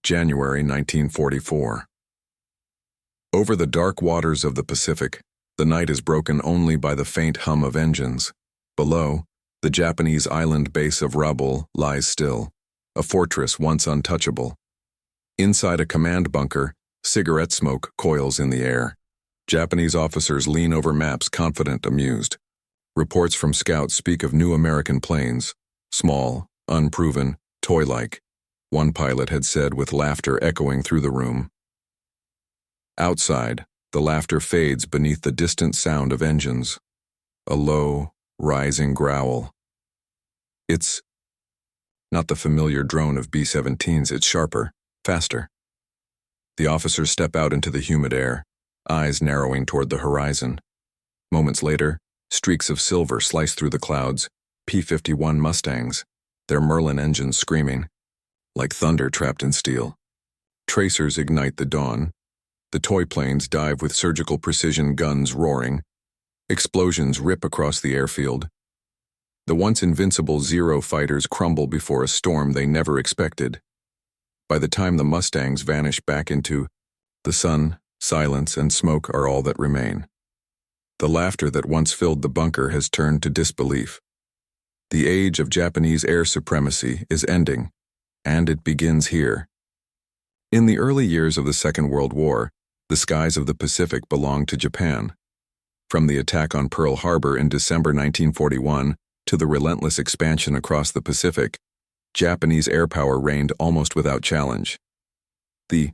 January 1944. Over the dark waters of the Pacific, the night is broken only by the faint hum of engines. Below, the Japanese island base of Rabaul lies still, a fortress once untouchable. Inside a command bunker, cigarette smoke coils in the air. Japanese officers lean over maps, confident, amused. Reports from scouts speak of new American planes, small, unproven, toy-like. One pilot had said with laughter echoing through the room. Outside, the laughter fades beneath the distant sound of engines. A low, rising growl. It's not the familiar drone of B-17s, it's sharper, faster. The officers step out into the humid air, eyes narrowing toward the horizon. Moments later, streaks of silver slice through the clouds, P-51 Mustangs, their Merlin engines screaming, like thunder trapped in steel. Tracers ignite the dawn. The toy planes dive with surgical precision, guns roaring. Explosions rip across the airfield. The once invincible Zero fighters crumble before a storm they never expected. By the time the Mustangs vanish back into the sun, silence and smoke are all that remain. The laughter that once filled the bunker has turned to disbelief. The age of Japanese air supremacy is ending, and it begins here. In the early years of the Second World War, the skies of the Pacific belonged to Japan. From the attack on Pearl Harbor in December 1941 to the relentless expansion across the Pacific, Japanese air power reigned almost without challenge. The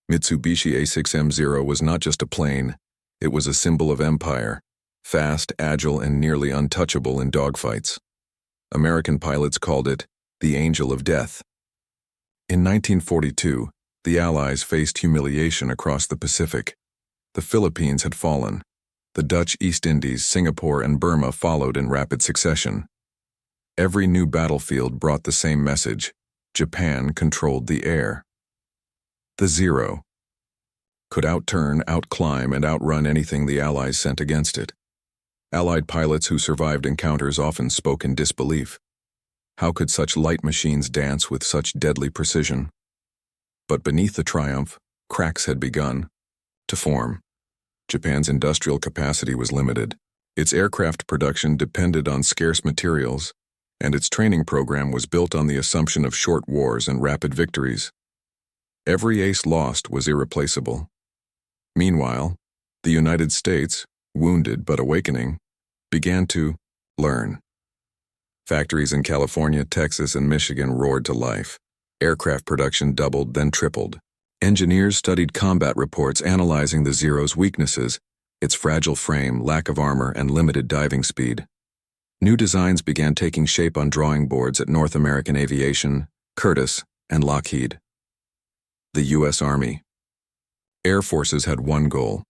Mitsubishi A6M0 was not just a plane, it was a symbol of empire, fast, agile, and nearly untouchable in dogfights. American pilots called it the Angel of Death. In 1942, the Allies faced humiliation across the Pacific. The Philippines had fallen. The Dutch East Indies, Singapore, and Burma followed in rapid succession. Every new battlefield brought the same message: Japan controlled the air. The Zero could outturn, outclimb, and outrun anything the Allies sent against it. Allied pilots who survived encounters often spoke in disbelief. How could such light machines dance with such deadly precision? But beneath the triumph, cracks had begun to form. Japan's industrial capacity was limited. Its aircraft production depended on scarce materials, and its training program was built on the assumption of short wars and rapid victories. Every ace lost was irreplaceable. Meanwhile, the United States, wounded but awakening, began to learn. Factories in California, Texas, and Michigan roared to life. Aircraft production doubled, then tripled. Engineers studied combat reports analyzing the Zero's weaknesses, its fragile frame, lack of armor, and limited diving speed. New designs began taking shape on drawing boards at North American Aviation, Curtiss, and Lockheed. The U.S. Army. Air forces had one goal: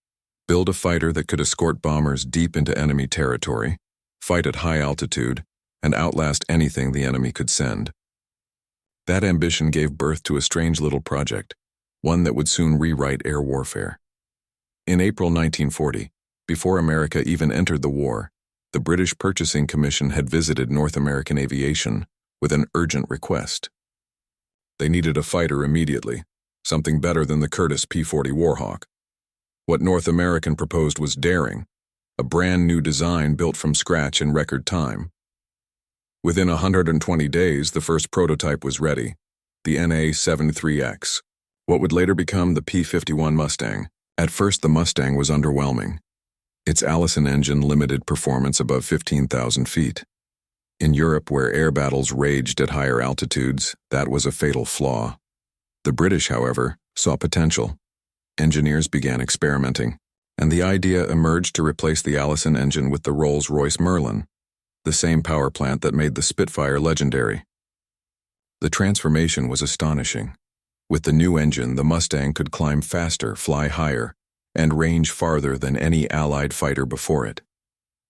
build a fighter that could escort bombers deep into enemy territory, fight at high altitude, and outlast anything the enemy could send. That ambition gave birth to a strange little project, one that would soon rewrite air warfare. In April 1940, before America even entered the war, the British Purchasing Commission had visited North American Aviation with an urgent request. They needed a fighter immediately, something better than the Curtiss P-40 Warhawk. What North American proposed was daring, a brand new design built from scratch in record time. Within 120 days, the first prototype was ready, the NA-73X, what would later become the P-51 Mustang. At first, the Mustang was underwhelming. Its Allison engine limited performance above 15,000 feet. In Europe, where air battles raged at higher altitudes, that was a fatal flaw. The British, however, saw potential. Engineers began experimenting, and the idea emerged to replace the Allison engine with the Rolls-Royce Merlin, the same power plant that made the Spitfire legendary. The transformation was astonishing. With the new engine, the Mustang could climb faster, fly higher, and range farther than any Allied fighter before it.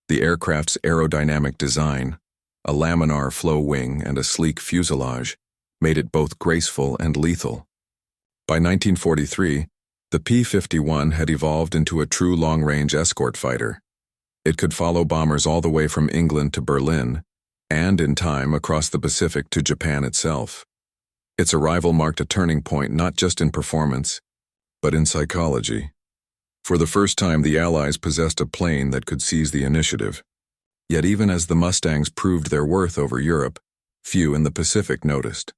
The aircraft's aerodynamic design, a laminar flow wing and a sleek fuselage, made it both graceful and lethal. By 1943, the P-51 had evolved into a true long-range escort fighter. It could follow bombers all the way from England to Berlin, and in time across the Pacific to Japan itself. Its arrival marked a turning point not just in performance, but in psychology. For the first time, the Allies possessed a plane that could seize the initiative. Yet even as the Mustangs proved their worth over Europe, few in the Pacific noticed.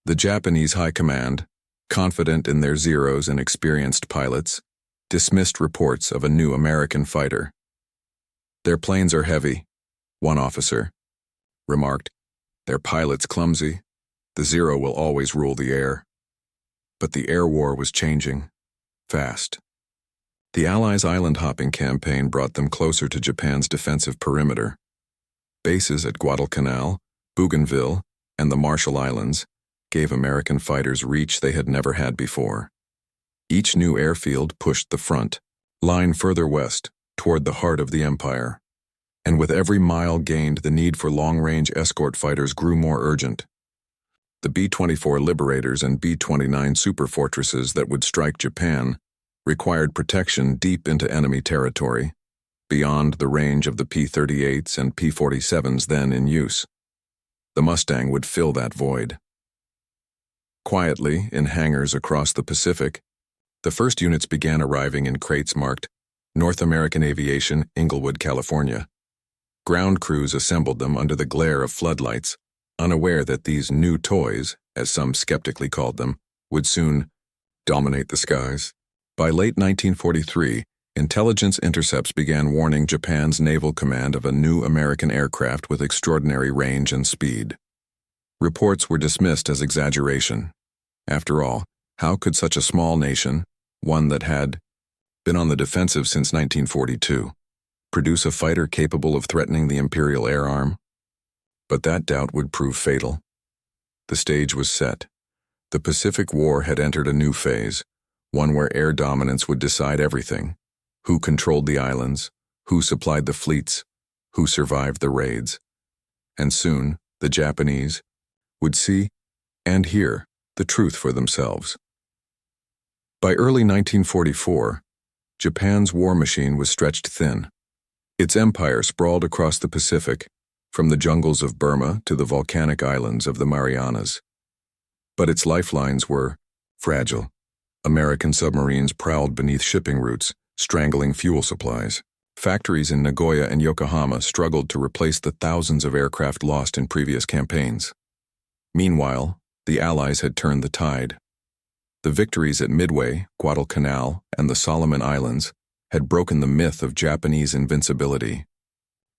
The Japanese high command, confident in their Zeros and experienced pilots, dismissed reports of a new American fighter. "Their planes are heavy," one officer remarked. "Their pilots clumsy. The Zero will always rule the air." But the air war was changing, fast. The Allies' island-hopping campaign brought them closer to Japan's defensive perimeter. Bases at Guadalcanal, Bougainville, and the Marshall Islands gave American fighters reach they had never had before. Each new airfield pushed the front line further west, toward the heart of the empire. And with every mile gained, the need for long-range escort fighters grew more urgent. The B-24 Liberators and B-29 superfortresses that would strike Japan required protection deep into enemy territory, beyond the range of the P-38s and P-47s then in use. The Mustang would fill that void. Quietly, in hangars across the Pacific, the first units began arriving in crates marked North American Aviation, Inglewood, California. Ground crews assembled them under the glare of floodlights, unaware that these new toys, as some skeptically called them, would soon dominate the skies. By late 1943, intelligence intercepts began warning Japan's naval command of a new American aircraft with extraordinary range and speed. Reports were dismissed as exaggeration. After all, how could such a small nation, one that had been on the defensive since 1942, produce a fighter capable of threatening the Imperial air arm? But that doubt would prove fatal. The stage was set. The Pacific War had entered a new phase, one where air dominance would decide everything: who controlled the islands, who supplied the fleets, who survived the raids. And soon, the Japanese would see and hear the truth for themselves. By early 1944, Japan's war machine was stretched thin. Its empire sprawled across the Pacific, from the jungles of Burma to the volcanic islands of the Marianas. But its lifelines were fragile. American submarines prowled beneath shipping routes, strangling fuel supplies. Factories in Nagoya and Yokohama struggled to replace the thousands of aircraft lost in previous campaigns. Meanwhile, the Allies had turned the tide. The victories at Midway, Guadalcanal, and the Solomon Islands had broken the myth of Japanese invincibility.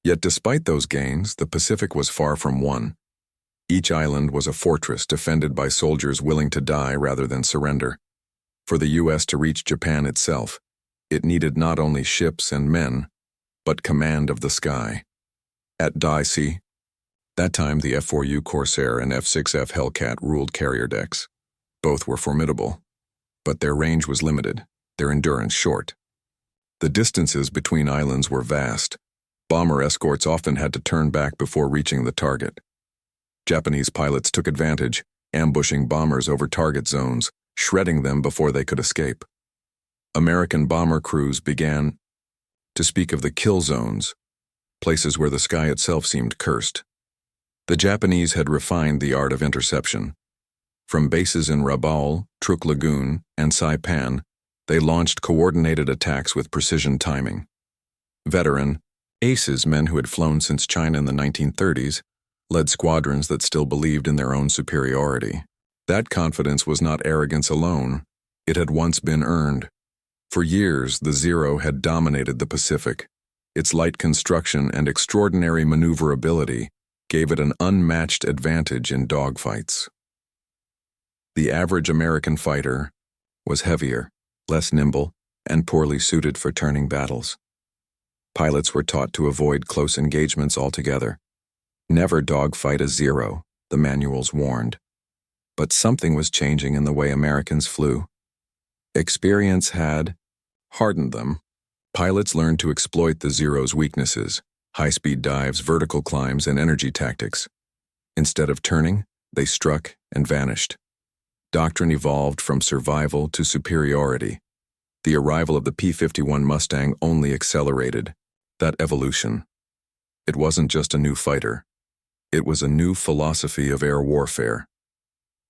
Yet despite those gains, the Pacific was far from won. Each island was a fortress defended by soldiers willing to die rather than surrender. For the U.S. to reach Japan itself, it needed not only ships and men, but command of the sky. At WWII, that time the F-4U Corsair and F-6F Hellcat ruled carrier decks. Both were formidable, but their range was limited, their endurance short. The distances between islands were vast. Bomber escorts often had to turn back before reaching the target. Japanese pilots took advantage, ambushing bombers over target zones, shredding them before they could escape. American bomber crews began to speak of the kill zones, places where the sky itself seemed cursed. The Japanese had refined the art of interception. From bases in Rabaul, Truk Lagoon, and Saipan, they launched coordinated attacks with precision timing. Veteran, aces, men who had flown since China in the 1930s, led squadrons that still believed in their own superiority. That confidence was not arrogance alone. It had once been earned. For years, the Zero had dominated the Pacific. Its light construction and extraordinary maneuverability gave it an unmatched advantage in dogfights. The average American fighter was heavier, less nimble, and poorly suited for turning battles. Pilots were taught to avoid close engagements altogether. Never dogfight a Zero, the manuals warned. But something was changing in the way Americans flew. Experience had hardened them. Pilots learned to exploit the Zero's weaknesses: high-speed dives, vertical climbs, and energy tactics. Instead of turning, they struck and vanished. Doctrine evolved from survival to superiority. The arrival of the P-51 Mustang only accelerated that evolution. It wasn't just a new fighter. It was a new philosophy of air warfare.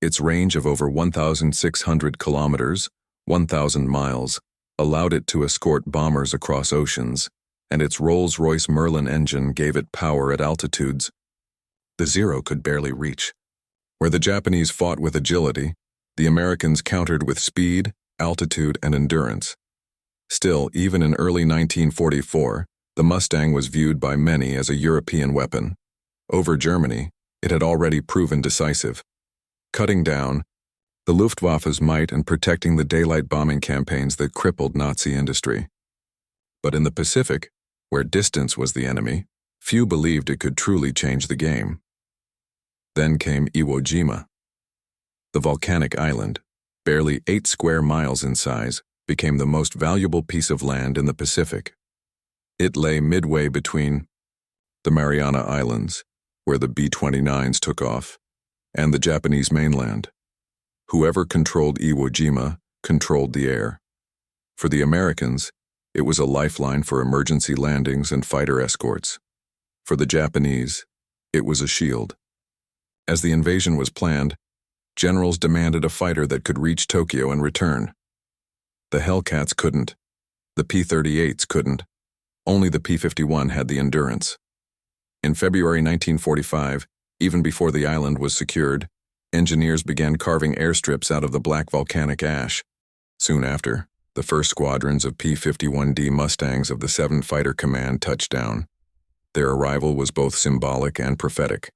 Its range of over 1,600 kilometers, 1,000 miles, allowed it to escort bombers across oceans, and its Rolls-Royce Merlin engine gave it power at altitudes the Zero could barely reach. Where the Japanese fought with agility, the Americans countered with speed, altitude, and endurance. Still, even in early 1944, the Mustang was viewed by many as a European weapon. Over Germany, it had already proven decisive, cutting down the Luftwaffe's might and protecting the daylight bombing campaigns that crippled Nazi industry. But in the Pacific, where distance was the enemy, few believed it could truly change the game. Then came Iwo Jima. The volcanic island, barely 8 square miles in size, became the most valuable piece of land in the Pacific. It lay midway between the Mariana Islands, where the B-29s took off, and the Japanese mainland. Whoever controlled Iwo Jima controlled the air. For the Americans, it was a lifeline for emergency landings and fighter escorts. For the Japanese, it was a shield. As the invasion was planned, generals demanded a fighter that could reach Tokyo and return. The Hellcats couldn't. The P-38s couldn't. Only the P-51 had the endurance. In February 1945, even before the island was secured, engineers began carving airstrips out of the black volcanic ash. Soon after, the first squadrons of P-51D Mustangs of the 7th Fighter Command touched down. Their arrival was both symbolic and prophetic.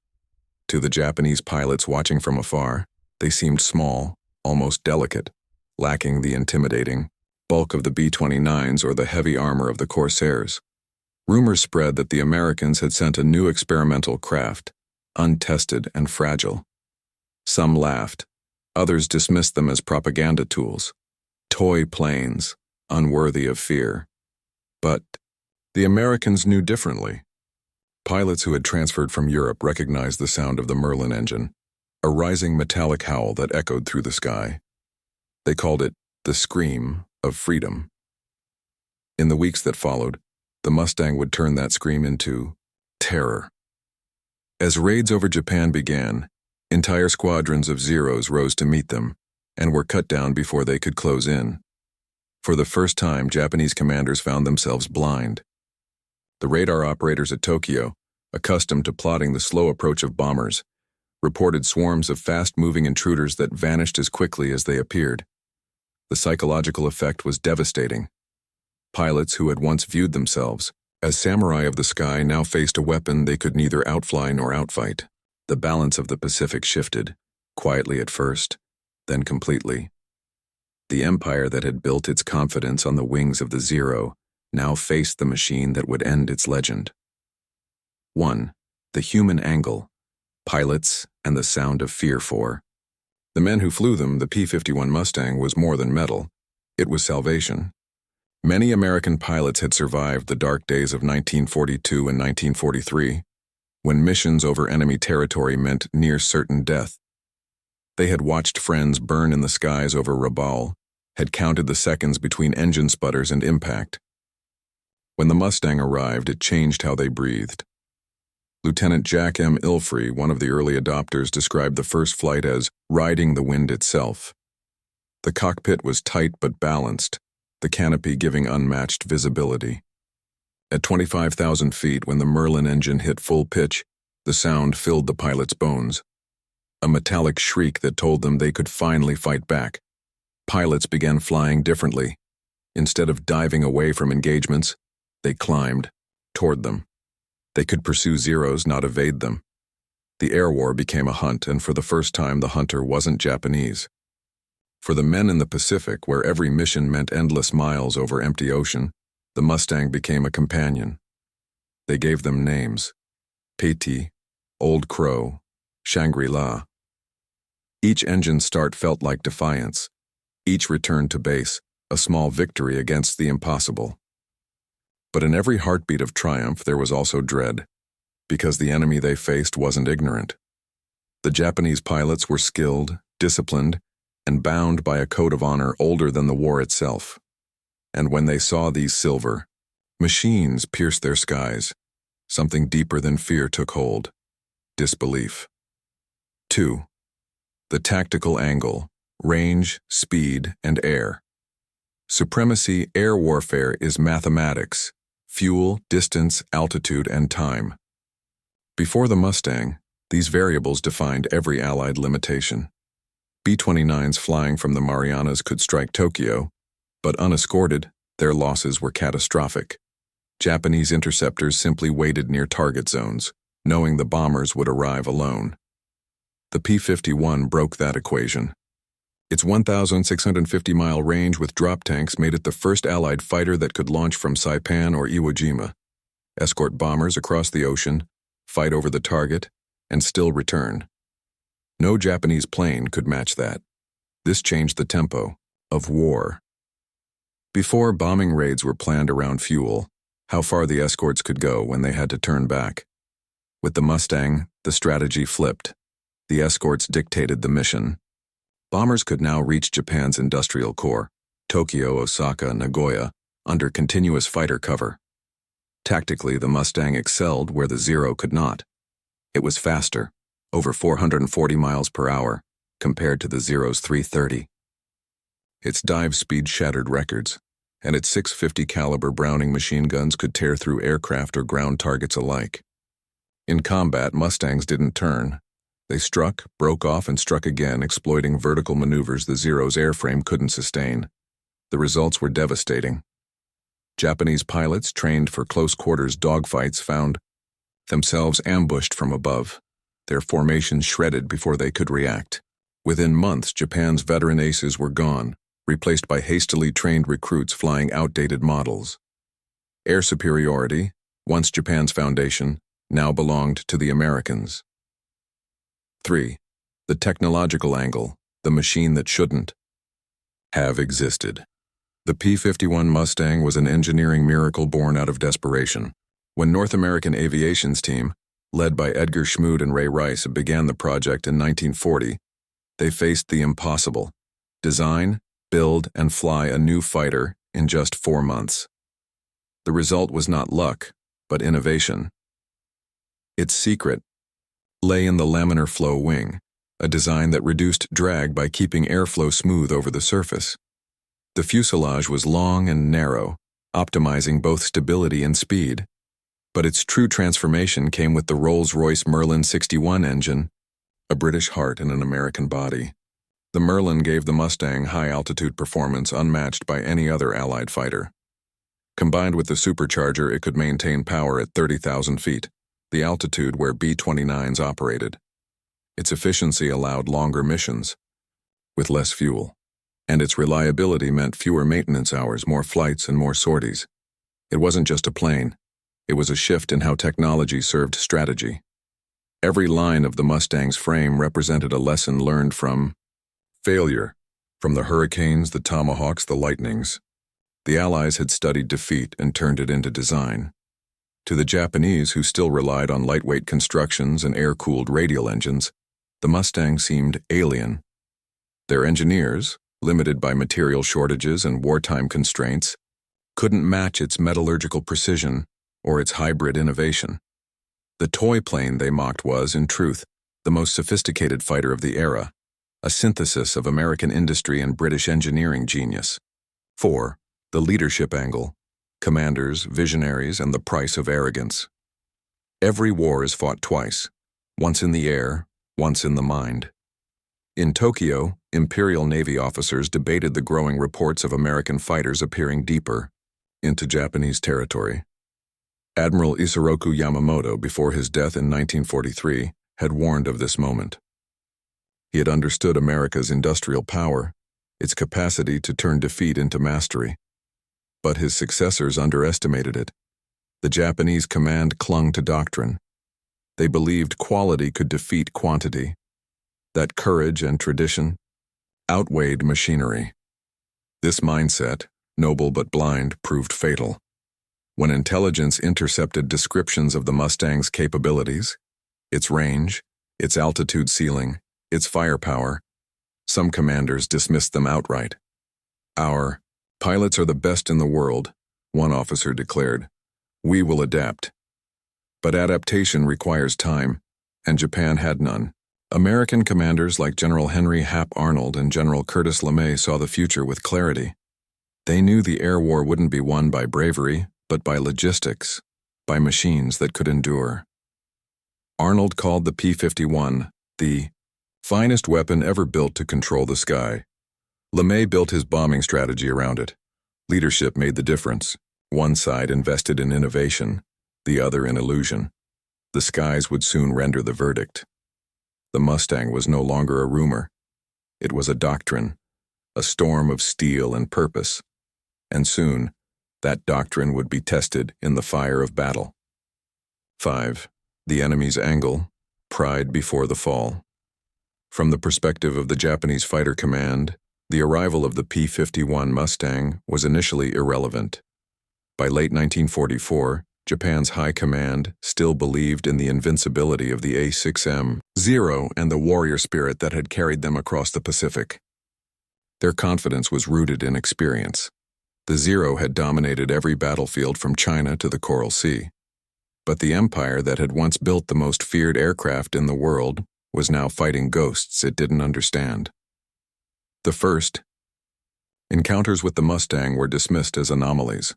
To the Japanese pilots watching from afar, they seemed small, almost delicate, lacking the intimidating bulk of the B-29s or the heavy armor of the Corsairs. Rumors spread that the Americans had sent a new experimental craft, untested and fragile. Some laughed, others dismissed them as propaganda tools, toy planes, unworthy of fear. But the Americans knew differently. Pilots who had transferred from Europe recognized the sound of the Merlin engine, a rising metallic howl that echoed through the sky. They called it the scream of freedom. In the weeks that followed, the Mustang would turn that scream into terror. As raids over Japan began, entire squadrons of Zeros rose to meet them and were cut down before they could close in. For the first time, Japanese commanders found themselves blind. The radar operators at Tokyo, accustomed to plotting the slow approach of bombers, reported swarms of fast-moving intruders that vanished as quickly as they appeared. The psychological effect was devastating. Pilots who had once viewed themselves as samurai of the sky now faced a weapon they could neither outfly nor outfight. The balance of the Pacific shifted, quietly at first, then completely. The empire that had built its confidence on the wings of the Zero now faced the machine that would end its legend. 1. The human angle, pilots and the sound of fear for. The men who flew them, the P-51 Mustang, was more than metal. It was salvation. Many American pilots had survived the dark days of 1942 and 1943, when missions over enemy territory meant near certain death. They had watched friends burn in the skies over Rabaul, had counted the seconds between engine sputters and impact. When the Mustang arrived, it changed how they breathed. Lieutenant Jack M. Ilfrey, one of the early adopters, described the first flight as riding the wind itself. The cockpit was tight but balanced, the canopy giving unmatched visibility. At 25,000 feet, when the Merlin engine hit full pitch, the sound filled the pilot's bones. A metallic shriek that told them they could finally fight back. Pilots began flying differently. Instead of diving away from engagements, they climbed toward them. They could pursue Zeros, not evade them. The air war became a hunt, and for the first time the hunter wasn't Japanese. For the men in the Pacific, where every mission meant endless miles over empty ocean, the Mustang became a companion. They gave them names: Péti, Old Crow, Shangri-La. Each engine start felt like defiance. Each return to base, a small victory against the impossible. But in every heartbeat of triumph there was also dread, because the enemy they faced wasn't ignorant. The Japanese pilots were skilled, disciplined, and bound by a code of honor older than the war itself. And when they saw these silver machines pierce their skies, something deeper than fear took hold: disbelief. 2. The tactical angle, range, speed, and air. Supremacy air warfare is mathematics, fuel, distance, altitude, and time. Before the Mustang, these variables defined every Allied limitation. B-29s flying from the Marianas could strike Tokyo, but unescorted, their losses were catastrophic. Japanese interceptors simply waited near target zones, knowing the bombers would arrive alone. The P-51 broke that equation. Its 1,650-mile range with drop tanks made it the first Allied fighter that could launch from Saipan or Iwo Jima, escort bombers across the ocean, fight over the target, and still return. No Japanese plane could match that. This changed the tempo of war. Before, bombing raids were planned around fuel, how far the escorts could go when they had to turn back. With the Mustang, the strategy flipped. The escorts dictated the mission. Bombers could now reach Japan's industrial core, Tokyo, Osaka, Nagoya, under continuous fighter cover. Tactically, the Mustang excelled where the Zero could not. It was faster, over 440 miles per hour, compared to the Zero's 330. Its dive speed shattered records, and its .650 caliber Browning machine guns could tear through aircraft or ground targets alike. In combat, Mustangs didn't turn. They struck, broke off, and struck again, exploiting vertical maneuvers the Zero's airframe couldn't sustain. The results were devastating. Japanese pilots trained for close-quarters dogfights found themselves ambushed from above, their formations shredded before they could react. Within months, Japan's veteran aces were gone, replaced by hastily trained recruits flying outdated models. Air superiority, once Japan's foundation, now belonged to the Americans. 3. The technological angle, the machine that shouldn't have existed. The P-51 Mustang was an engineering miracle born out of desperation. When North American Aviation's team, led by Edgar Schmood and Ray Rice, began the project in 1940, they faced the impossible: design, build, and fly a new fighter in just 4 months. The result was not luck, but innovation. Its secret lay in the laminar flow wing, a design that reduced drag by keeping airflow smooth over the surface. The fuselage was long and narrow, optimizing both stability and speed. But its true transformation came with the Rolls-Royce Merlin 61 engine, a British heart in an American body. The Merlin gave the Mustang high-altitude performance unmatched by any other Allied fighter. Combined with the supercharger, it could maintain power at 30,000 feet, the altitude where B-29s operated. Its efficiency allowed longer missions, with less fuel, and its reliability meant fewer maintenance hours, more flights, and more sorties. It wasn't just a plane. It was a shift in how technology served strategy. Every line of the Mustang's frame represented a lesson learned from failure, from the Hurricanes, the Tomahawks, the Lightnings. The Allies had studied defeat and turned it into design. To the Japanese, who still relied on lightweight constructions and air-cooled radial engines, the Mustang seemed alien. Their engineers, limited by material shortages and wartime constraints, couldn't match its metallurgical precision or its hybrid innovation. The toy plane they mocked was, in truth, the most sophisticated fighter of the era, a synthesis of American industry and British engineering genius. 4. The leadership angle, commanders, visionaries, and the price of arrogance. Every war is fought twice, once in the air, once in the mind. In Tokyo, Imperial Navy officers debated the growing reports of American fighters appearing deeper into Japanese territory. Admiral Isoroku Yamamoto, before his death in 1943, had warned of this moment. He had understood America's industrial power, its capacity to turn defeat into mastery. But his successors underestimated it. The Japanese command clung to doctrine. They believed quality could defeat quantity, that courage and tradition outweighed machinery. This mindset, noble but blind, proved fatal. When intelligence intercepted descriptions of the Mustang's capabilities, its range, its altitude ceiling, its firepower, some commanders dismissed them outright. "Our pilots are the best in the world," one officer declared. "We will adapt." But adaptation requires time, and Japan had none. American commanders like General Henry Hap Arnold and General Curtis LeMay saw the future with clarity. They knew the air war wouldn't be won by bravery, but by logistics, by machines that could endure. Arnold called the P-51 the finest weapon ever built to control the sky. LeMay built his bombing strategy around it. Leadership made the difference. One side invested in innovation, the other in illusion. The skies would soon render the verdict. The Mustang was no longer a rumor. It was a doctrine, a storm of steel and purpose. And soon, that doctrine would be tested in the fire of battle. 5. The enemy's angle, pride before the fall. From the perspective of the Japanese Fighter Command, the arrival of the P-51 Mustang was initially irrelevant. By late 1944, Japan's high command still believed in the invincibility of the A6M-0 and the warrior spirit that had carried them across the Pacific. Their confidence was rooted in experience. The Zero had dominated every battlefield from China to the Coral Sea. But the empire that had once built the most feared aircraft in the world was now fighting ghosts it didn't understand. The first encounters with the Mustang were dismissed as anomalies.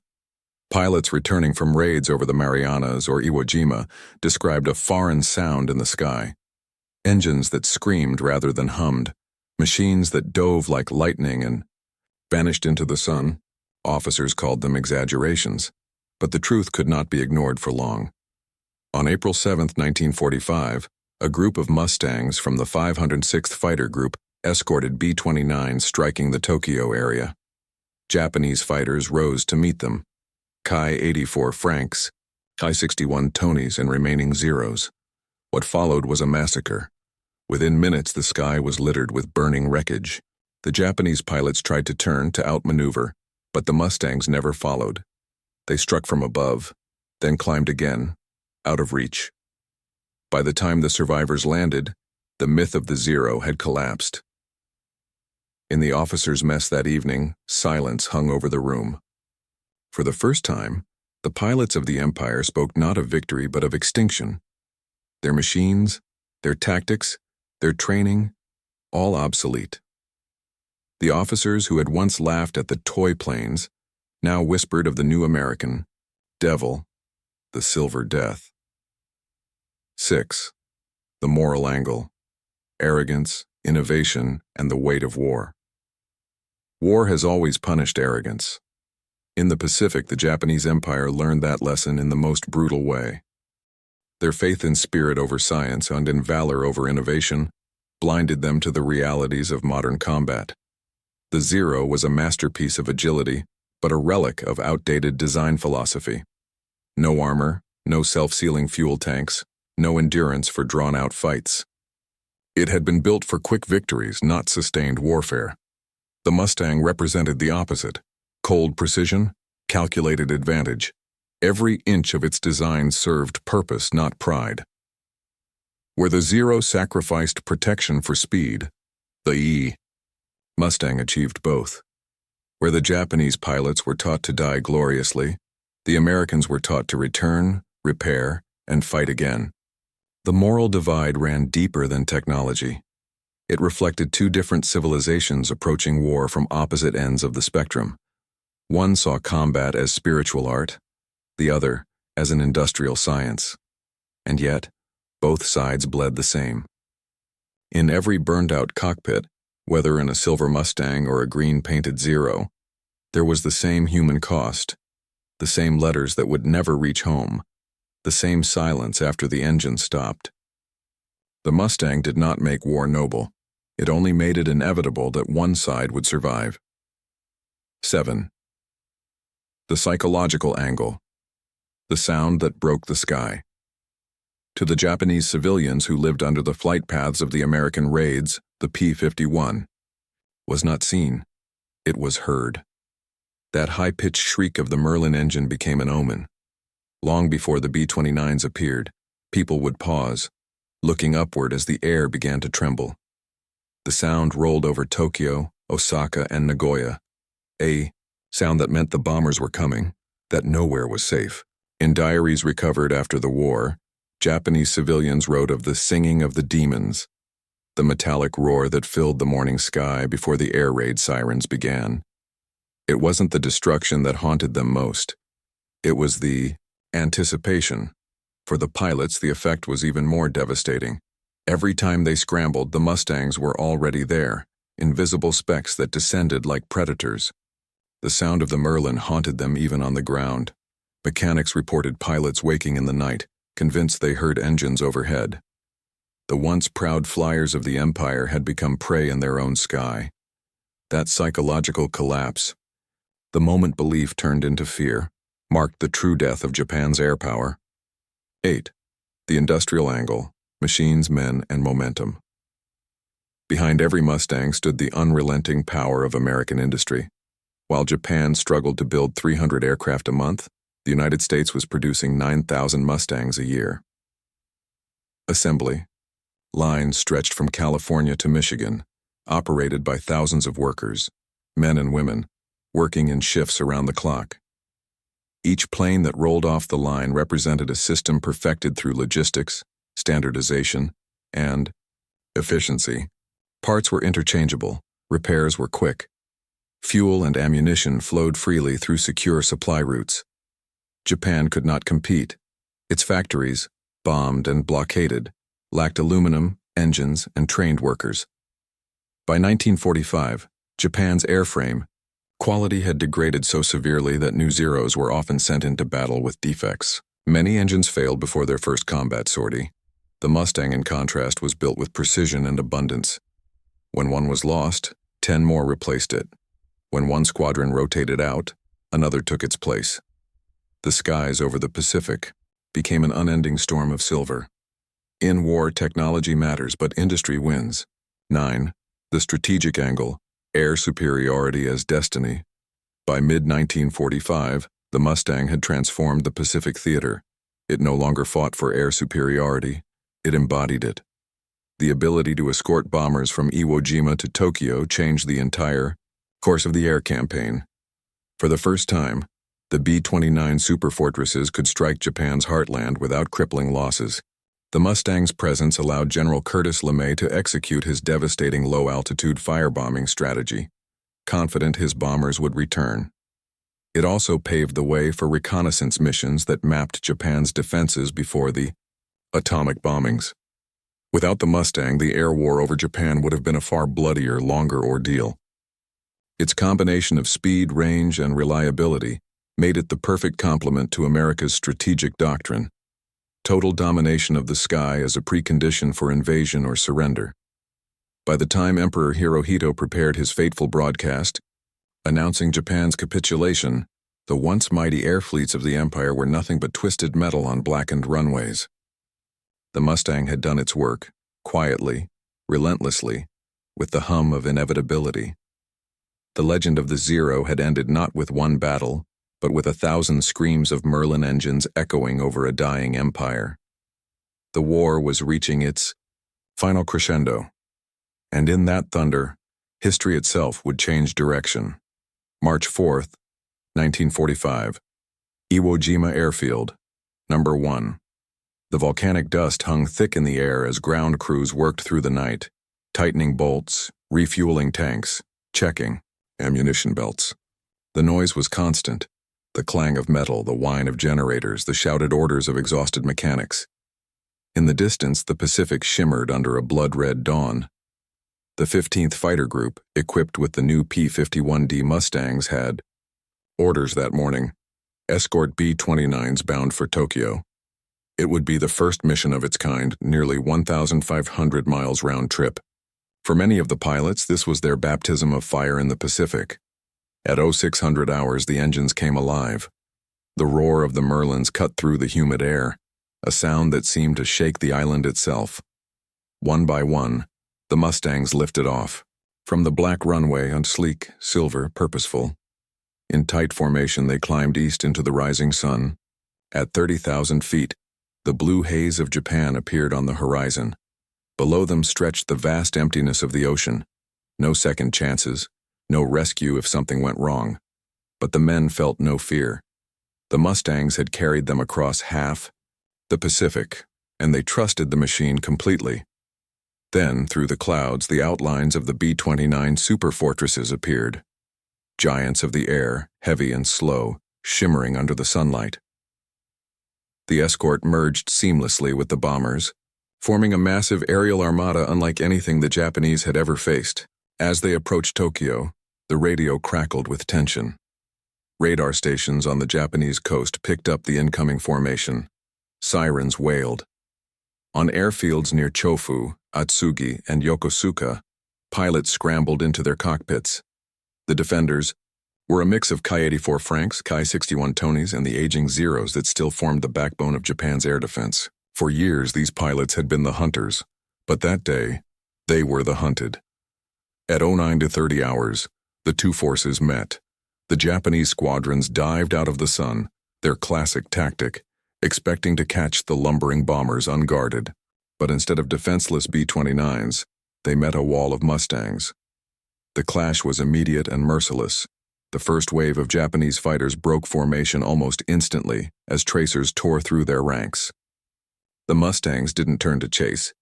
Pilots returning from raids over the Marianas or Iwo Jima described a foreign sound in the sky. Engines that screamed rather than hummed, machines that dove like lightning and vanished into the sun. Officers called them exaggerations, but the truth could not be ignored for long. On April 7, 1945, a group of Mustangs from the 506th Fighter Group escorted B-29s striking the Tokyo area. Japanese fighters rose to meet them. Ki-84 Franks, Ki-61 Tonys and remaining Zeros. What followed was a massacre. Within minutes, the sky was littered with burning wreckage. The Japanese pilots tried to turn to outmaneuver, but the Mustangs never followed. They struck from above, then climbed again, out of reach. By the time the survivors landed, the myth of the Zero had collapsed. In the officers' mess that evening, silence hung over the room. For the first time, the pilots of the Empire spoke not of victory but of extinction. Their machines, their tactics, their training, all obsolete. The officers who had once laughed at the toy planes now whispered of the new American devil, the Silver Death. 6. The moral angle, arrogance, innovation, and the weight of war. War has always punished arrogance. In the Pacific, the Japanese Empire learned that lesson in the most brutal way. Their faith in spirit over science and in valor over innovation blinded them to the realities of modern combat. The Zero was a masterpiece of agility, but a relic of outdated design philosophy. No armor, no self-sealing fuel tanks, no endurance for drawn-out fights. It had been built for quick victories, not sustained warfare. The Mustang represented the opposite: cold precision, calculated advantage. Every inch of its design served purpose, not pride. Where the Zero sacrificed protection for speed, the Mustang achieved both. Where the Japanese pilots were taught to die gloriously, the Americans were taught to return, repair, and fight again. The moral divide ran deeper than technology. It reflected two different civilizations approaching war from opposite ends of the spectrum. One saw combat as spiritual art, the other as an industrial science. And yet, both sides bled the same. In every burned-out cockpit, whether in a silver Mustang or a green-painted Zero, there was the same human cost, the same letters that would never reach home, the same silence after the engine stopped. The Mustang did not make war noble. It only made it inevitable that one side would survive. 7. The psychological angle, the sound that broke the sky. To the Japanese civilians who lived under the flight paths of the American raids, the P-51 was not seen, it was heard. That high-pitched shriek of the Merlin engine became an omen. Long before the B-29s appeared, people would pause, looking upward as the air began to tremble. The sound rolled over Tokyo, Osaka, and Nagoya, a sound that meant the bombers were coming, that nowhere was safe. In diaries recovered after the war, Japanese civilians wrote of the singing of the demons, the metallic roar that filled the morning sky before the air raid sirens began. It wasn't the destruction that haunted them most. It was the anticipation. For the pilots, the effect was even more devastating. Every time they scrambled, the Mustangs were already there, invisible specks that descended like predators. The sound of the Merlin haunted them even on the ground. Mechanics reported pilots waking in the night, convinced they heard engines overhead. The once proud flyers of the Empire had become prey in their own sky. That psychological collapse, the moment belief turned into fear, marked the true death of Japan's air power. 8. The industrial angle, machines, men, and momentum. Behind every Mustang stood the unrelenting power of American industry. While Japan struggled to build 300 aircraft a month, the United States was producing 9,000 Mustangs a year. Assembly. Lines stretched from California to Michigan, operated by thousands of workers, men and women, working in shifts around the clock. Each plane that rolled off the line represented a system perfected through logistics, standardization, and efficiency. Parts were interchangeable, repairs were quick. Fuel and ammunition flowed freely through secure supply routes. Japan could not compete. Its factories, bombed and blockaded, lacked aluminum, engines, and trained workers. By 1945, Japan's airframe quality had degraded so severely that new Zeros were often sent into battle with defects. Many engines failed before their first combat sortie. The Mustang, in contrast, was built with precision and abundance. When one was lost, 10 more replaced it. When one squadron rotated out, another took its place. The skies over the Pacific became an unending storm of silver. In war, technology matters, but industry wins. 9. The strategic angle, air superiority as destiny. By mid-1945, the Mustang had transformed the Pacific theater. It no longer fought for air superiority, it embodied it. The ability to escort bombers from Iwo Jima to Tokyo changed the entire course of the air campaign. For the first time, the B-29 superfortresses could strike Japan's heartland without crippling losses. The Mustang's presence allowed General Curtis LeMay to execute his devastating low-altitude firebombing strategy, confident his bombers would return. It also paved the way for reconnaissance missions that mapped Japan's defenses before the atomic bombings. Without the Mustang, the air war over Japan would have been a far bloodier, longer ordeal. Its combination of speed, range, and reliability made it the perfect complement to America's strategic doctrine: total domination of the sky as a precondition for invasion or surrender. By the time Emperor Hirohito prepared his fateful broadcast, announcing Japan's capitulation, the once mighty air fleets of the Empire were nothing but twisted metal on blackened runways. The Mustang had done its work, quietly, relentlessly, with the hum of inevitability. The legend of the Zero had ended not with one battle, but with 1,000 screams of Merlin engines echoing over a dying empire. The war was reaching its final crescendo, and in that thunder, history itself would change direction. March 4th, 1945. Iwo Jima Airfield, Number 1. The volcanic dust hung thick in the air as ground crews worked through the night, tightening bolts, refueling tanks, checking ammunition belts. The noise was constant. The clang of metal, the whine of generators, the shouted orders of exhausted mechanics. In the distance, the Pacific shimmered under a blood-red dawn. The 15th Fighter Group, equipped with the new P-51D Mustangs, had orders that morning: escort B-29s bound for Tokyo. It would be the first mission of its kind, nearly 1,500 miles round trip. For many of the pilots, this was their baptism of fire in the Pacific. At 0600 hours, the engines came alive. The roar of the Merlins cut through the humid air, a sound that seemed to shake the island itself. One by one, the Mustangs lifted off. From the black runway, sleek, silver, purposeful. In tight formation, they climbed east into the rising sun. At 30,000 feet, the blue haze of Japan appeared on the horizon. Below them stretched the vast emptiness of the ocean. No second chances. No rescue if something went wrong. But the men felt no fear. The Mustangs had carried them across half the Pacific, and they trusted the machine completely. Then, through the clouds, the outlines of the B-29 superfortresses appeared. Giants of the air, heavy and slow, shimmering under the sunlight. The escort merged seamlessly with the bombers, forming a massive aerial armada unlike anything the Japanese had ever faced. As they approached Tokyo, the radio crackled with tension. Radar stations on the Japanese coast picked up the incoming formation. Sirens wailed. On airfields near Chofu, Atsugi, and Yokosuka, pilots scrambled into their cockpits. The defenders were a mix of Ki-84 Franks, Ki-61 Tonys, and the aging Zeros that still formed the backbone of Japan's air defense. For years, these pilots had been the hunters, but that day, they were the hunted. At 09 to 30 hours, the two forces met. The Japanese squadrons dived out of the sun, their classic tactic, expecting to catch the lumbering bombers unguarded. But instead of defenseless B-29s, they met a wall of Mustangs. The clash was immediate and merciless. The first wave of Japanese fighters broke formation almost instantly as tracers tore through their ranks. The Mustangs didn't turn to chase.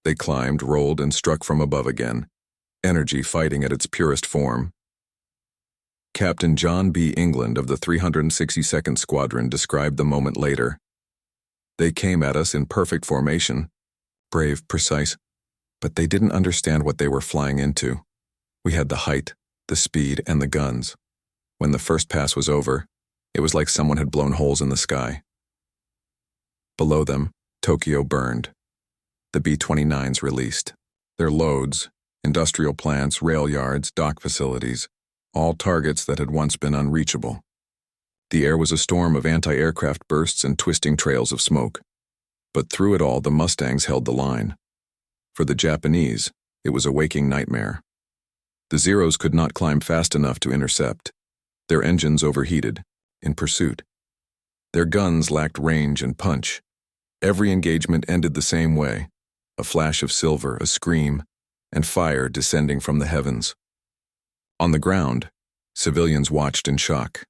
They climbed, rolled, and struck from above again, energy fighting at its purest form. Captain John B. England of the 362nd Squadron described the moment later. They came at us in perfect formation, brave, precise, but they didn't understand what they were flying into. We had the height, the speed, and the guns. When the first pass was over, it was like someone had blown holes in the sky. Below them, Tokyo burned. The B-29s released. Their loads, industrial plants, rail yards, dock facilities, all targets that had once been unreachable. The air was a storm of anti-aircraft bursts and twisting trails of smoke. But through it all, the Mustangs held the line. For the Japanese, it was a waking nightmare. The Zeros could not climb fast enough to intercept. Their engines overheated, in pursuit. Their guns lacked range and punch. Every engagement ended the same way, a flash of silver, a scream, and fire descending from the heavens. On the ground, civilians watched in shock.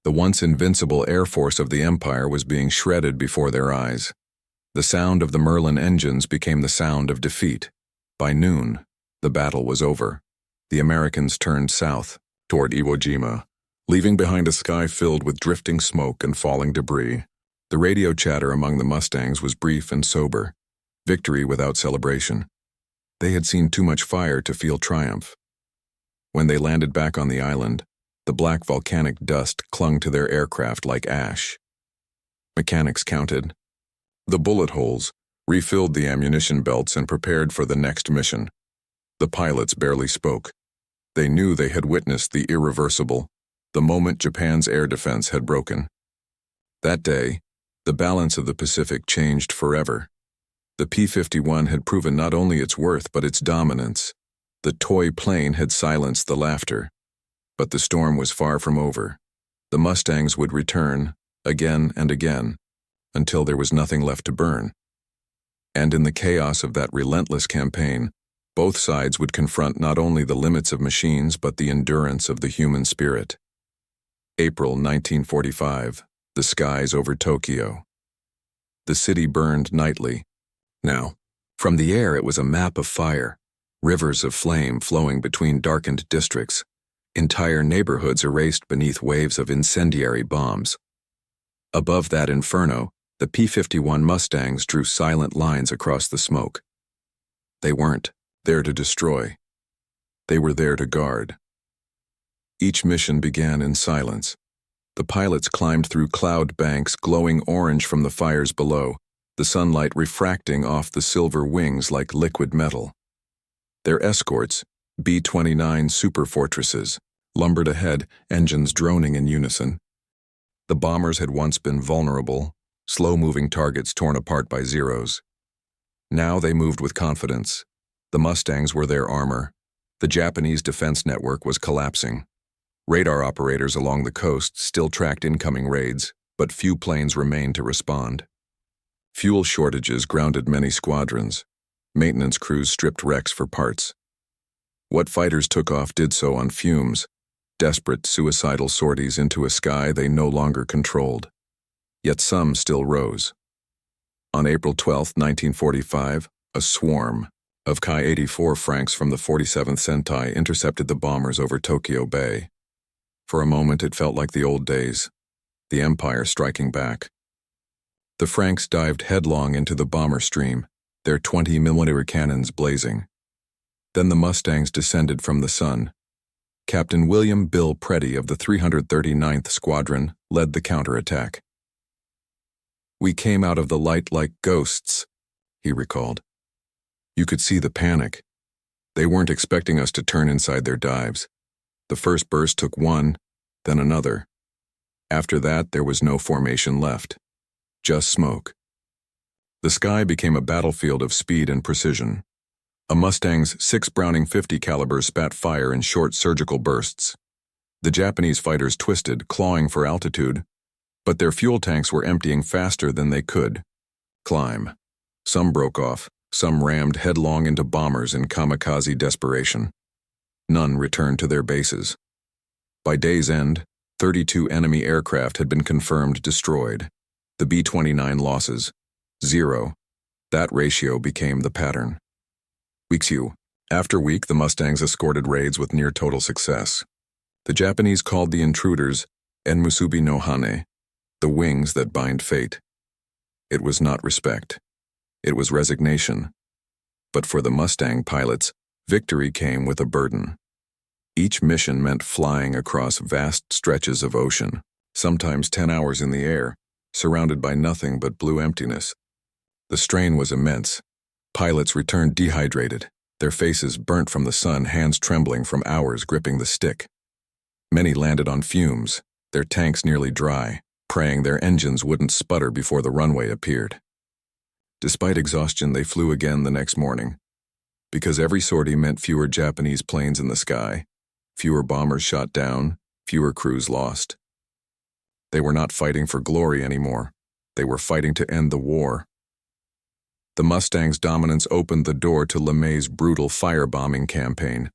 The once invincible Air Force of the Empire was being shredded before their eyes. The sound of the Merlin engines became the sound of defeat. By noon, the battle was over. The Americans turned south, toward Iwo Jima, leaving behind a sky filled with drifting smoke and falling debris. The radio chatter among the Mustangs was brief and sober, victory without celebration. They had seen too much fire to feel triumph. When they landed back on the island, the black volcanic dust clung to their aircraft like ash. Mechanics counted the bullet holes, refilled the ammunition belts, and prepared for the next mission. The pilots barely spoke. They knew they had witnessed the irreversible, the moment Japan's air defense had broken. That day, the balance of the Pacific changed forever. The P-51 had proven not only its worth but its dominance. The toy plane had silenced the laughter. But the storm was far from over. The Mustangs would return, again and again, until there was nothing left to burn. And in the chaos of that relentless campaign, both sides would confront not only the limits of machines but the endurance of the human spirit. April 1945, the skies over Tokyo. The city burned nightly. Now, from the air it was a map of fire, rivers of flame flowing between darkened districts, entire neighborhoods erased beneath waves of incendiary bombs. Above that inferno, the P-51 Mustangs drew silent lines across the smoke. They weren't there to destroy. They were there to guard. Each mission began in silence. The pilots climbed through cloud banks glowing orange from the fires below, the sunlight refracting off the silver wings like liquid metal. Their escorts, B-29 superfortresses, lumbered ahead, engines droning in unison. The bombers had once been vulnerable, slow-moving targets torn apart by Zeros. Now they moved with confidence. The Mustangs were their armor. The Japanese defense network was collapsing. Radar operators along the coast still tracked incoming raids, but few planes remained to respond. Fuel shortages grounded many squadrons. Maintenance crews stripped wrecks for parts. What fighters took off did so on fumes, desperate suicidal sorties into a sky they no longer controlled. Yet some still rose. On April 12, 1945, a swarm, of Ki-84 Franks from the 47th Sentai intercepted the bombers over Tokyo Bay. For a moment it felt like the old days, the Empire striking back. The Franks dived headlong into the bomber stream, their 20mm cannons blazing. Then the Mustangs descended from the sun. Captain William Bill Preddy of the 339th Squadron led the counterattack. "We came out of the light like ghosts," he recalled. "You could see the panic. They weren't expecting us to turn inside their dives. The first burst took one, then another. After that, there was no formation left. Just smoke." The sky became a battlefield of speed and precision. A Mustang's 6 Browning 50 calibers spat fire in short surgical bursts. The Japanese fighters twisted, clawing for altitude, but their fuel tanks were emptying faster than they could climb. Some broke off, some rammed headlong into bombers in kamikaze desperation. None returned to their bases. By day's end, 32 enemy aircraft had been confirmed destroyed. The B-29 losses, 0. That ratio became the pattern. Week after week, the Mustangs escorted raids with near-total success. The Japanese called the intruders Enmusubi no Hane, the wings that bind fate. It was not respect. It was resignation. But for the Mustang pilots, victory came with a burden. Each mission meant flying across vast stretches of ocean, sometimes 10 hours in the air, surrounded by nothing but blue emptiness. The strain was immense. Pilots returned dehydrated, their faces burnt from the sun, hands trembling from hours gripping the stick. Many landed on fumes, their tanks nearly dry, praying their engines wouldn't sputter before the runway appeared. Despite exhaustion, they flew again the next morning. Because every sortie meant fewer Japanese planes in the sky, fewer bombers shot down, fewer crews lost. They were not fighting for glory anymore. They were fighting to end the war. The Mustangs' dominance opened the door to LeMay's brutal firebombing campaign.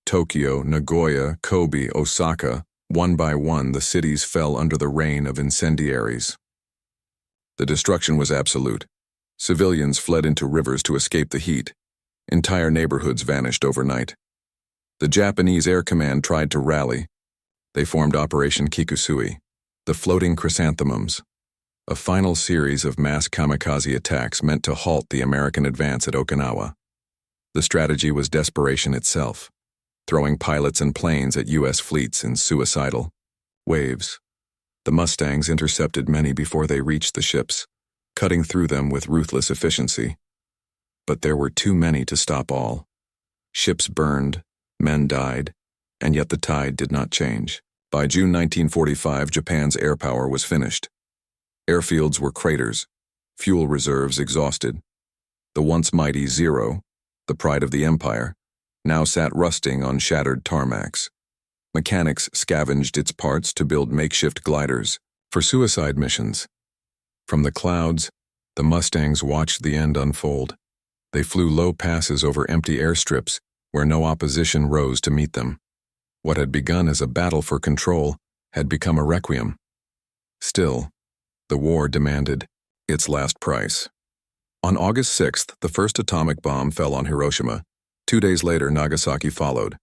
Tokyo, Nagoya, Kobe, Osaka, one by one the cities fell under the rain of incendiaries. The destruction was absolute. Civilians fled into rivers to escape the heat. Entire neighborhoods vanished overnight. The Japanese Air Command tried to rally. They formed Operation Kikusui, the Floating Chrysanthemums, a final series of mass kamikaze attacks meant to halt the American advance at Okinawa. The strategy was desperation itself, throwing pilots and planes at U.S. fleets in suicidal waves. The Mustangs intercepted many before they reached the ships, cutting through them with ruthless efficiency. But there were too many to stop all. Ships burned, men died, and yet the tide did not change. By June 1945, Japan's air power was finished. Airfields were craters, fuel reserves exhausted. The once mighty Zero, the pride of the empire, now sat rusting on shattered tarmacs. Mechanics scavenged its parts to build makeshift gliders for suicide missions. From the clouds, the Mustangs watched the end unfold. They flew low passes over empty airstrips where no opposition rose to meet them. What had begun as a battle for control had become a requiem. Still, the war demanded its last price. On August 6th, the first atomic bomb fell on Hiroshima. 2 days later, Nagasaki followed.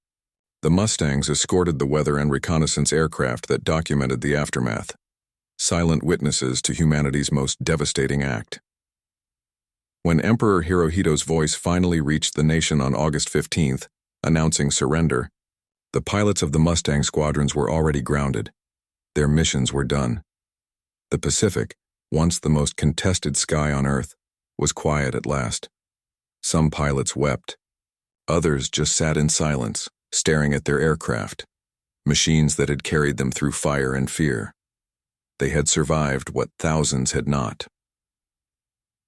The Mustangs escorted the weather and reconnaissance aircraft that documented the aftermath, silent witnesses to humanity's most devastating act. When Emperor Hirohito's voice finally reached the nation on August 15th, announcing surrender, the pilots of the Mustang squadrons were already grounded. Their missions were done. The Pacific, once the most contested sky on Earth, was quiet at last. Some pilots wept. Others just sat in silence, staring at their aircraft, machines that had carried them through fire and fear. They had survived what thousands had not.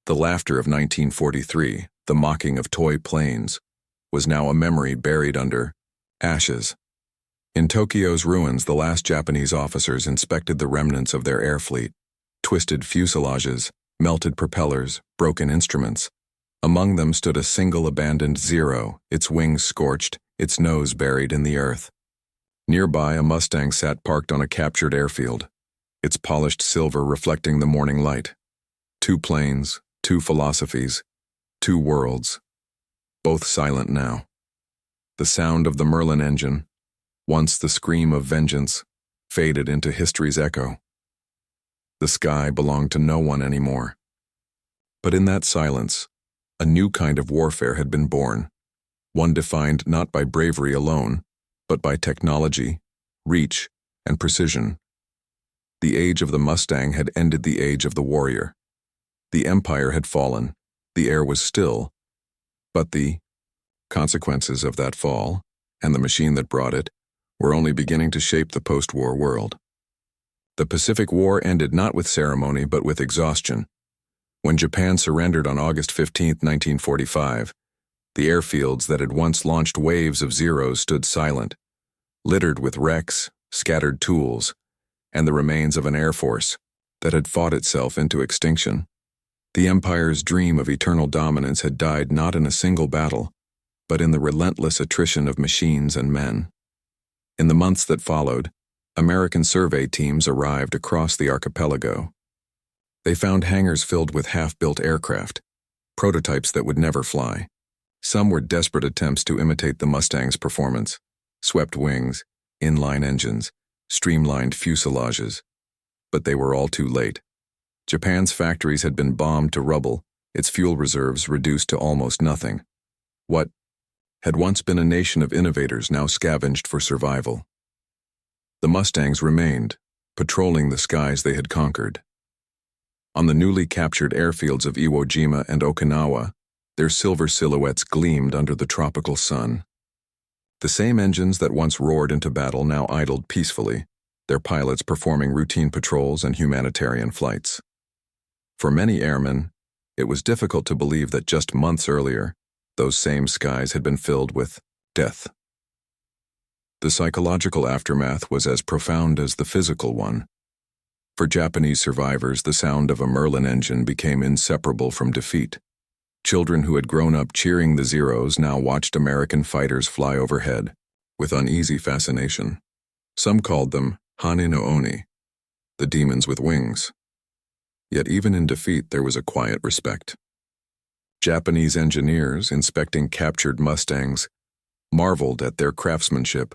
The laughter of 1943, the mocking of toy planes, was now a memory buried under ashes. In Tokyo's ruins, the last Japanese officers inspected the remnants of their air fleet, twisted fuselages, melted propellers, broken instruments. Among them stood a single abandoned Zero, its wings scorched, its nose buried in the earth. Nearby, a Mustang sat parked on a captured airfield, its polished silver reflecting the morning light. 2 planes, 2 philosophies, 2 worlds. both silent now. The sound of the Merlin engine, once the scream of vengeance, faded into history's echo. The sky belonged to no one anymore. But in that silence, a new kind of warfare had been born, one defined not by bravery alone, but by technology, reach, and precision. The age of the Mustang had ended the age of the warrior. The empire had fallen, the air was still, but the consequences of that fall, and the machine that brought it, were only beginning to shape the post-war world. The Pacific War ended not with ceremony but with exhaustion. When Japan surrendered on August 15, 1945, the airfields that had once launched waves of Zeros stood silent, littered with wrecks, scattered tools, and the remains of an air force that had fought itself into extinction. The empire's dream of eternal dominance had died not in a single battle, but in the relentless attrition of machines and men. In the months that followed, American survey teams arrived across the archipelago. They found hangars filled with half-built aircraft, prototypes that would never fly. Some were desperate attempts to imitate the Mustang's performance: swept wings, inline engines, streamlined fuselages. But they were all too late. Japan's factories had been bombed to rubble, its fuel reserves reduced to almost nothing. What had once been a nation of innovators now scavenged for survival. The Mustangs remained, patrolling the skies they had conquered. On the newly captured airfields of Iwo Jima and Okinawa, their silver silhouettes gleamed under the tropical sun. The same engines that once roared into battle now idled peacefully, their pilots performing routine patrols and humanitarian flights. For many airmen, it was difficult to believe that just months earlier, those same skies had been filled with death. The psychological aftermath was as profound as the physical one. For Japanese survivors, the sound of a Merlin engine became inseparable from defeat. Children who had grown up cheering the Zeros now watched American fighters fly overhead, with uneasy fascination. Some called them Hane no Oni, the demons with wings. Yet even in defeat there was a quiet respect. Japanese engineers, inspecting captured Mustangs, marveled at their craftsmanship.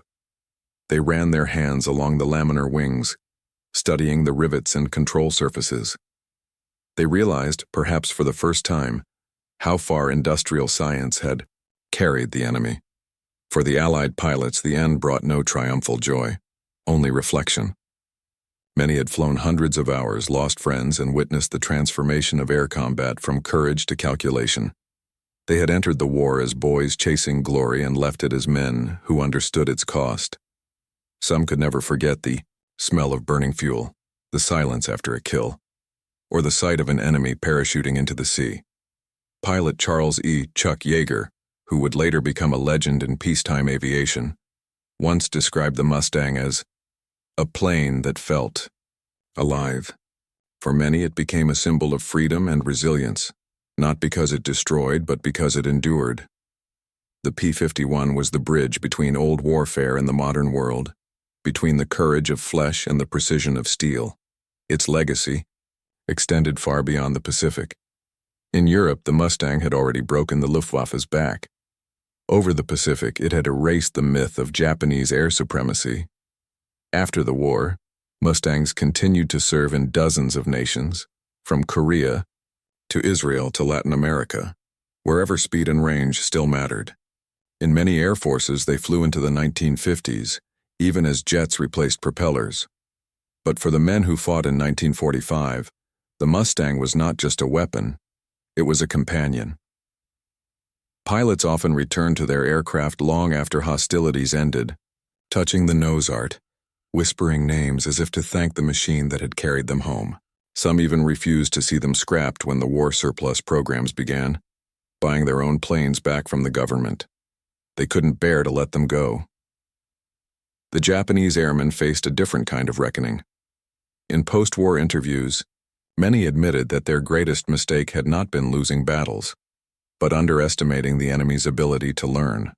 They ran their hands along the laminar wings, studying the rivets and control surfaces. They realized, perhaps for the first time, how far industrial science had carried the enemy. For the Allied pilots, the end brought no triumphal joy, only reflection. Many had flown hundreds of hours, lost friends, and witnessed the transformation of air combat from courage to calculation. They had entered the war as boys chasing glory and left it as men who understood its cost. Some could never forget the smell of burning fuel, the silence after a kill, or the sight of an enemy parachuting into the sea. Pilot Charles E. Chuck Yeager, who would later become a legend in peacetime aviation, once described the Mustang as a plane that felt alive. For many, it became a symbol of freedom and resilience, not because it destroyed, but because it endured. The P-51 was the bridge between old warfare and the modern world, between the courage of flesh and the precision of steel. Its legacy extended far beyond the Pacific. In Europe, the Mustang had already broken the Luftwaffe's back. Over the Pacific, it had erased the myth of Japanese air supremacy. After the war, Mustangs continued to serve in dozens of nations, from Korea to Israel to Latin America, wherever speed and range still mattered. In many air forces, they flew into the 1950s, even as jets replaced propellers. But for the men who fought in 1945, the Mustang was not just a weapon, it was a companion. Pilots often returned to their aircraft long after hostilities ended, touching the nose art, whispering names as if to thank the machine that had carried them home. Some even refused to see them scrapped when the war surplus programs began, buying their own planes back from the government. They couldn't bear to let them go. The Japanese airmen faced a different kind of reckoning. In post-war interviews, many admitted that their greatest mistake had not been losing battles, but underestimating the enemy's ability to learn.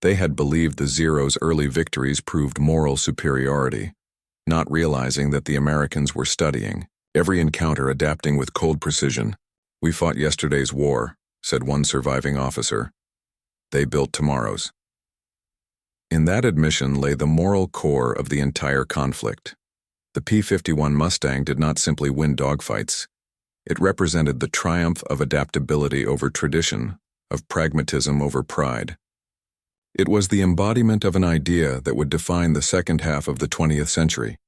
They had believed the Zero's early victories proved moral superiority, not realizing that the Americans were studying, every encounter adapting with cold precision. "We fought yesterday's war," said one surviving officer, They built tomorrow's. In that admission lay the moral core of the entire conflict. The P-51 Mustang did not simply win dogfights. It represented the triumph of adaptability over tradition, of pragmatism over pride. It was the embodiment of an idea that would define the second half of the 20th century,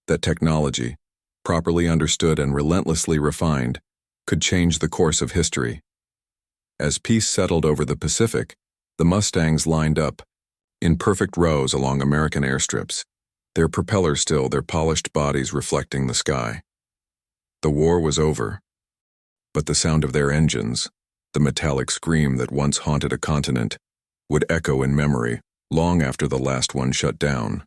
that technology, properly understood and relentlessly refined, could change the course of history. As peace settled over the Pacific, the Mustangs lined up, in perfect rows along American airstrips, their propellers still, their polished bodies reflecting the sky. The war was over, but the sound of their engines, the metallic scream that once haunted a continent, would echo in memory long after the last one shut down.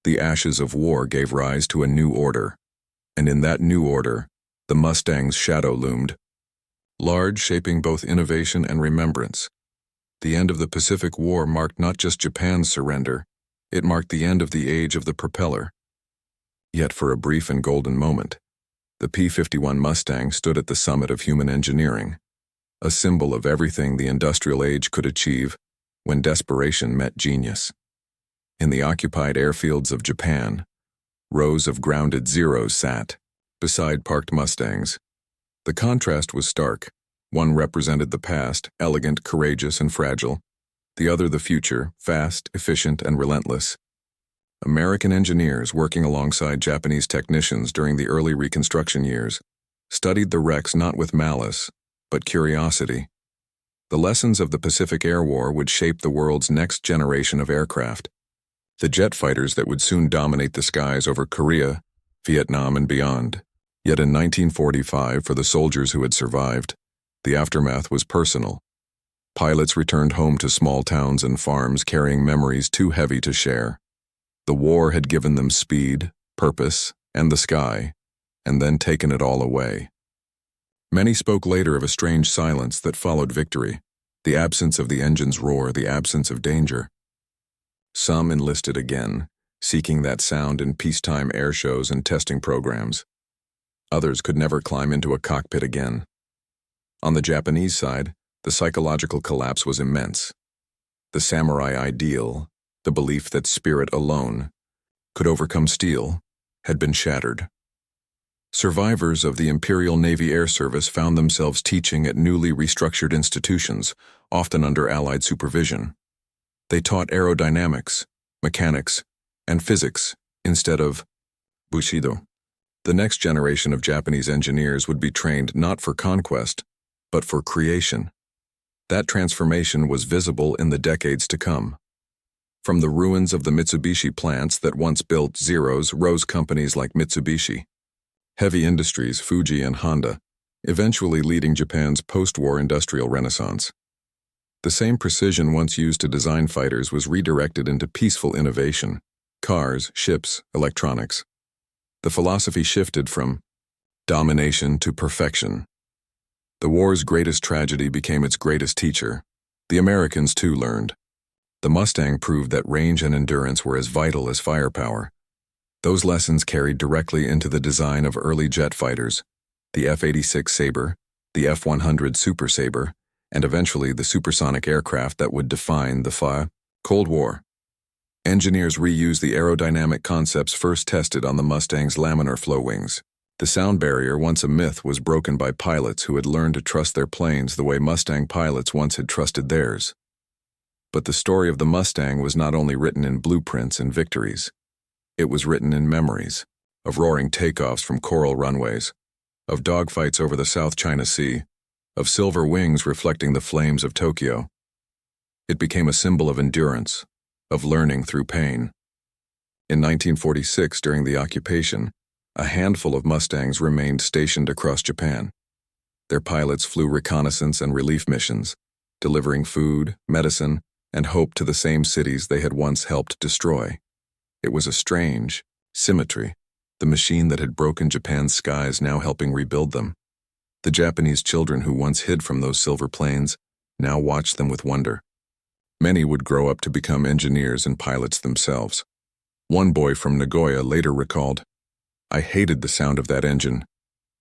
The ashes of war gave rise to a new order, and in that new order, the Mustang's shadow loomed, large, shaping both innovation and remembrance. The end of the Pacific War marked not just Japan's surrender, it marked the end of the age of the propeller. Yet for a brief and golden moment, the P-51 Mustang stood at the summit of human engineering, a symbol of everything the industrial age could achieve when desperation met genius. In the occupied airfields of Japan, rows of grounded Zeros sat beside parked Mustangs. The contrast was stark. One represented the past, elegant, courageous, and fragile. The other the future, fast, efficient, and relentless. American engineers working alongside Japanese technicians during the early Reconstruction years studied the wrecks not with malice, but curiosity. The lessons of the Pacific Air War would shape the world's next generation of aircraft, the jet fighters that would soon dominate the skies over Korea, Vietnam, and beyond. Yet in 1945, for the soldiers who had survived, the aftermath was personal. Pilots returned home to small towns and farms carrying memories too heavy to share. The war had given them speed, purpose, and the sky, and then taken it all away. Many spoke later of a strange silence that followed victory, the absence of the engine's roar, the absence of danger. Some enlisted again, seeking that sound in peacetime air shows and testing programs. Others could never climb into a cockpit again. On the Japanese side, the psychological collapse was immense. The samurai ideal, the belief that spirit alone could overcome steel, had been shattered. Survivors of the Imperial Navy Air Service found themselves teaching at newly restructured institutions, often under Allied supervision. They taught aerodynamics, mechanics, and physics instead of Bushido. The next generation of Japanese engineers would be trained not for conquest, but for creation. That transformation was visible in the decades to come. From the ruins of the Mitsubishi plants that once built Zeros rose companies like Mitsubishi, heavy industries, Fuji, and Honda, eventually leading Japan's post-war industrial renaissance. The same precision once used to design fighters was redirected into peaceful innovation, cars, ships, electronics. The philosophy shifted from domination to perfection. The war's greatest tragedy became its greatest teacher. The Americans, too, learned. The Mustang proved that range and endurance were as vital as firepower. Those lessons carried directly into the design of early jet fighters, the F-86 Sabre, the F-100 Super Sabre, and eventually the supersonic aircraft that would define the Cold War. Engineers reused the aerodynamic concepts first tested on the Mustang's laminar flow wings. The sound barrier, once a myth, was broken by pilots who had learned to trust their planes the way Mustang pilots once had trusted theirs. But the story of the Mustang was not only written in blueprints and victories. It was written in memories, of roaring takeoffs from coral runways, of dogfights over the South China Sea, of silver wings reflecting the flames of Tokyo. It became a symbol of endurance, of learning through pain. In 1946, during the occupation, a handful of Mustangs remained stationed across Japan. Their pilots flew reconnaissance and relief missions, delivering food, medicine, and hope to the same cities they had once helped destroy. It was a strange symmetry, the machine that had broken Japan's skies now helping rebuild them. The Japanese children who once hid from those silver planes now watched them with wonder. Many would grow up to become engineers and pilots themselves. One boy from Nagoya later recalled, "I hated the sound of that engine,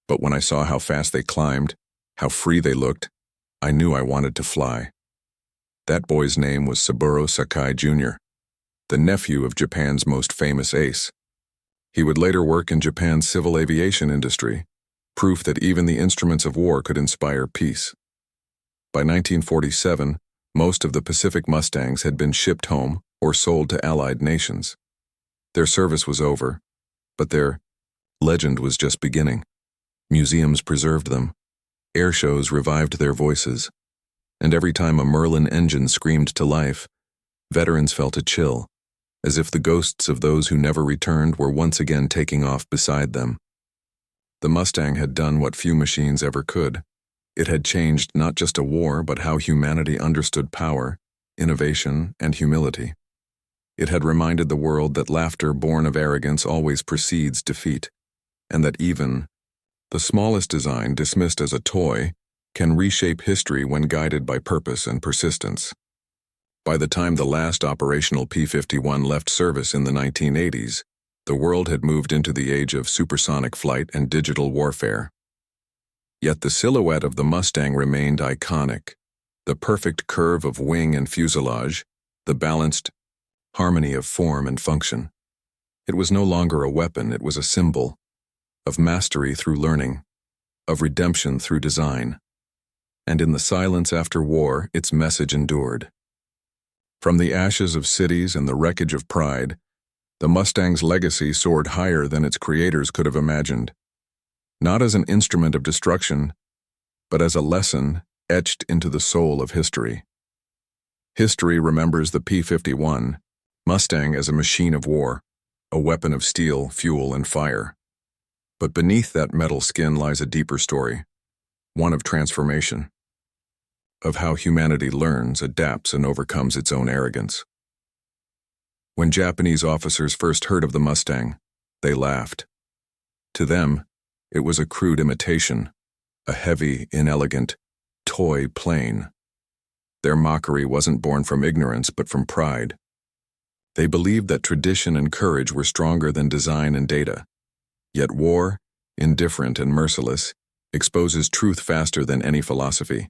but when I saw how fast they climbed, how free they looked, I knew I wanted to fly." That boy's name was Saburo Sakai Jr., the nephew of Japan's most famous ace. He would later work in Japan's civil aviation industry, proof that even the instruments of war could inspire peace. By 1947, most of the Pacific Mustangs had been shipped home or sold to Allied nations. Their service was over, but their legend was just beginning. Museums preserved them, air shows revived their voices, and every time a Merlin engine screamed to life, veterans felt a chill, as if the ghosts of those who never returned were once again taking off beside them. The Mustang had done what few machines ever could. It had changed not just a war, but how humanity understood power, innovation, and humility. It had reminded the world that laughter born of arrogance always precedes defeat, and that even the smallest design dismissed as a toy can reshape history when guided by purpose and persistence. By the time the last operational P-51 left service in the 1980s, the world had moved into the age of supersonic flight and digital warfare. Yet the silhouette of the Mustang remained iconic. The perfect curve of wing and fuselage, the balanced harmony of form and function. It was no longer a weapon, it was a symbol of mastery through learning, of redemption through design. And in the silence after war, its message endured. From the ashes of cities and the wreckage of pride, the Mustang's legacy soared higher than its creators could have imagined. Not as an instrument of destruction, but as a lesson etched into the soul of history. History remembers the P-51 Mustang as a machine of war, a weapon of steel, fuel, and fire. But beneath that metal skin lies a deeper story, one of transformation, of how humanity learns, adapts, and overcomes its own arrogance. When Japanese officers first heard of the Mustang, they laughed. To them, it was a crude imitation, a heavy, inelegant, toy plane. Their mockery wasn't born from ignorance, but from pride. They believed that tradition and courage were stronger than design and data. Yet war, indifferent and merciless, exposes truth faster than any philosophy.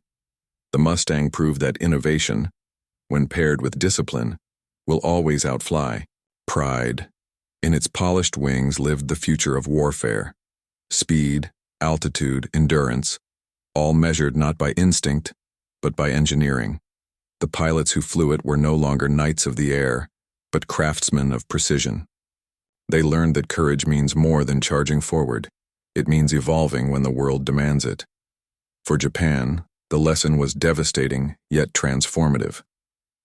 The Mustang proved that innovation, when paired with discipline, will always outfly pride. In its polished wings lived the future of warfare. Speed, altitude, endurance, all measured not by instinct, but by engineering. The pilots who flew it were no longer knights of the air, but craftsmen of precision. They learned that courage means more than charging forward. It means evolving when the world demands it. For Japan, the lesson was devastating yet transformative.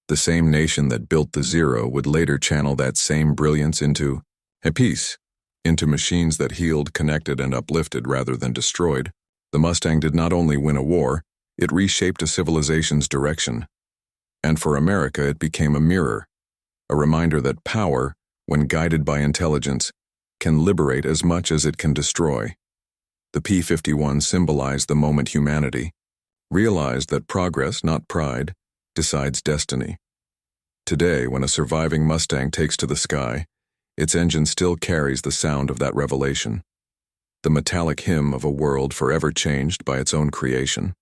The same nation that built the Zero would later channel that same brilliance into peace, into machines that healed, connected, and uplifted rather than destroyed. The Mustang did not only win a war, it reshaped a civilization's direction. And for America, it became a mirror, a reminder that power, when guided by intelligence, can liberate as much as it can destroy. The P-51 symbolized the moment humanity realized that progress, not pride, decides destiny. Today, when a surviving Mustang takes to the sky, its engine still carries the sound of that revelation, the metallic hymn of a world forever changed by its own creation.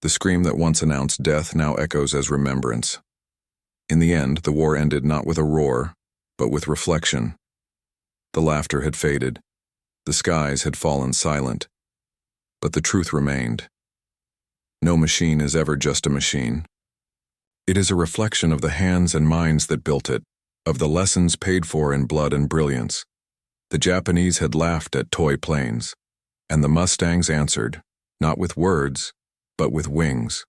The scream that once announced death now echoes as remembrance. In the end, the war ended not with a roar, but with reflection. The laughter had faded, the skies had fallen silent, but the truth remained. No machine is ever just a machine. It is a reflection of the hands and minds that built it, of the lessons paid for in blood and brilliance. The Japanese had laughed at toy planes, and the Mustangs answered, not with words, but with wings.